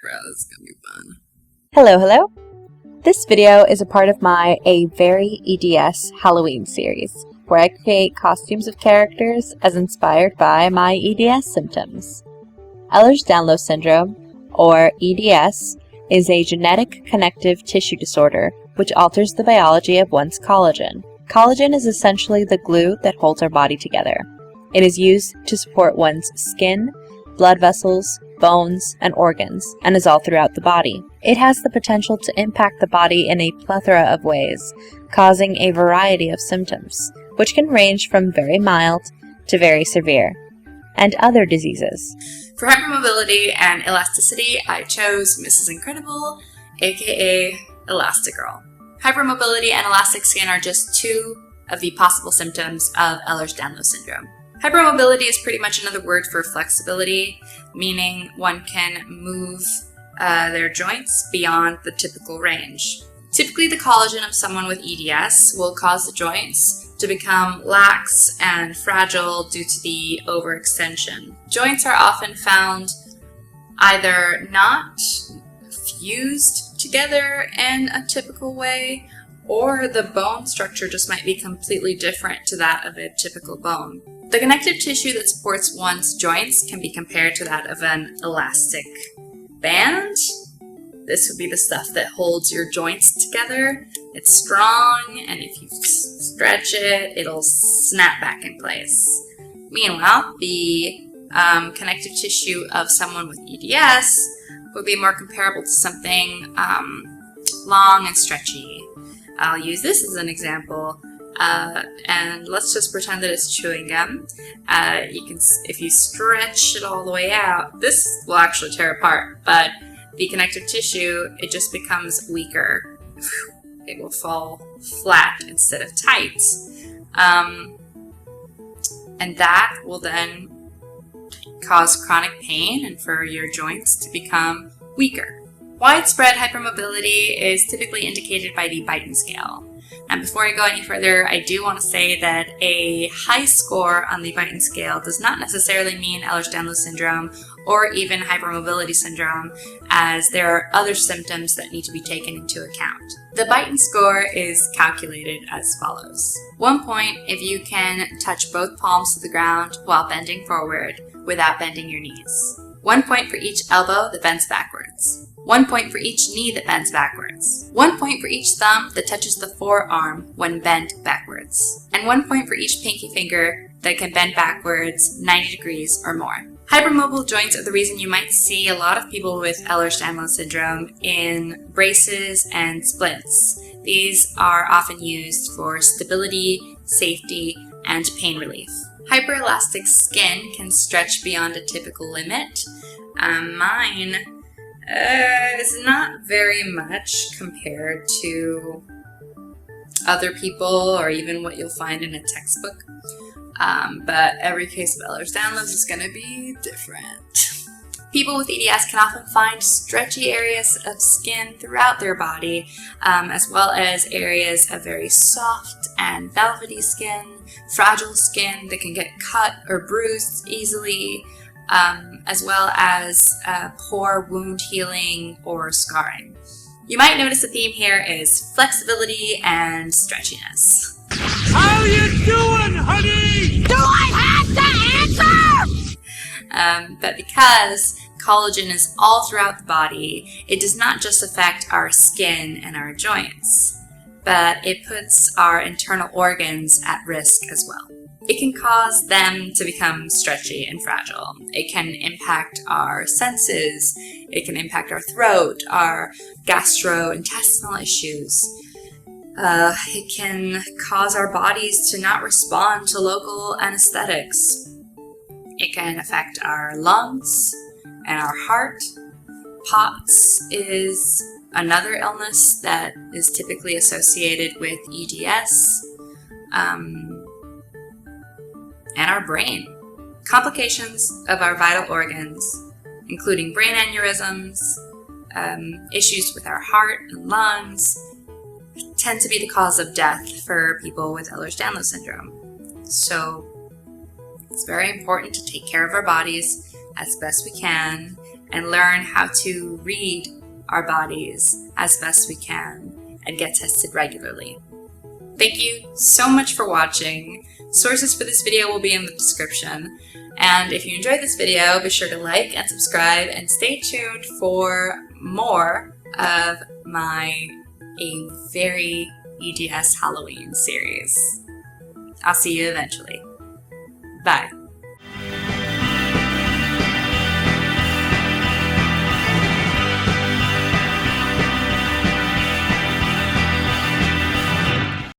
Bro, this is gonna be fun. Hello. This video is a part of my A Very EDS Halloween series, where I create costumes of characters as inspired by my EDS symptoms. Ehlers-Danlos Syndrome, or EDS, is a genetic connective tissue disorder which alters the biology of one's collagen. Collagen is essentially the glue that holds our body together. It is used to support one's skin, blood vessels, bones, and organs, and is all throughout the body. It has the potential to impact the body in a plethora of ways, causing a variety of symptoms, which can range from very mild to very severe, and other diseases. For hypermobility and elasticity, I chose Mrs. Incredible, aka Elastigirl. Hypermobility and elastic skin are just two of the possible symptoms of Ehlers-Danlos Syndrome. Hypermobility is pretty much another word for flexibility, meaning one can move their joints beyond the typical range. Typically, the collagen of someone with EDS will cause the joints to become lax and fragile due to the overextension. Joints are often found either not fused together in a typical way, or the bone structure just might be completely different to that of a typical bone. The connective tissue that supports one's joints can be compared to that of an elastic band. This would be the stuff that holds your joints together. It's strong, and if you stretch it, it'll snap back in place. Meanwhile, the connective tissue of someone with EDS would be more comparable to something long and stretchy. I'll use this as an example. And let's just pretend that it's chewing gum. If you stretch it all the way out, this will actually tear apart, but the connective tissue, it just becomes weaker. It will fall flat instead of tight. And that will then cause chronic pain and for your joints to become weaker. Widespread hypermobility is typically indicated by the Beighton scale. And before I go any further, I do want to say that a high score on the Beighton scale does not necessarily mean Ehlers-Danlos syndrome or even hypermobility syndrome, as there are other symptoms that need to be taken into account. The Beighton score is calculated as follows. 1 point if you can touch both palms to the ground while bending forward without bending your knees. 1 point for each elbow that bends backwards. 1 point for each knee that bends backwards. 1 point for each thumb that touches the forearm when bent backwards. And 1 point for each pinky finger that can bend backwards 90 degrees or more. Hypermobile joints are the reason you might see a lot of people with Ehlers-Danlos syndrome in braces and splints. These are often used for stability, safety, and pain relief. Hyperelastic skin can stretch beyond a typical limit. Mine is not very much compared to other people or even what you'll find in a textbook. But every case of Ehlers-Danlos is going to be different. People with EDS can often find stretchy areas of skin throughout their body, as well as areas of very soft and velvety skin, fragile skin that can get cut or bruised easily, as well as poor wound healing or scarring. You might notice the theme here is flexibility and stretchiness. How you doing, honey? Do I have to answer? But because collagen is all throughout the body, it does not just affect our skin and our joints, but it puts our internal organs at risk as well. It can cause them to become stretchy and fragile. It can impact our senses. It can impact our throat, our gastrointestinal issues. It can cause our bodies to not respond to local anesthetics. It can affect our lungs and our heart. POTS is another illness that is typically associated with EDS. And our brain. Complications of our vital organs, including brain aneurysms, issues with our heart and lungs, tend to be the cause of death for people with Ehlers-Danlos syndrome. So it's very important to take care of our bodies as best we can and learn how to read our bodies as best we can and get tested regularly. Thank you so much for watching. Sources for this video will be in the description. And if you enjoyed this video, be sure to like and subscribe and stay tuned for more of my A Very EDS Halloween series. I'll see you eventually. Bye.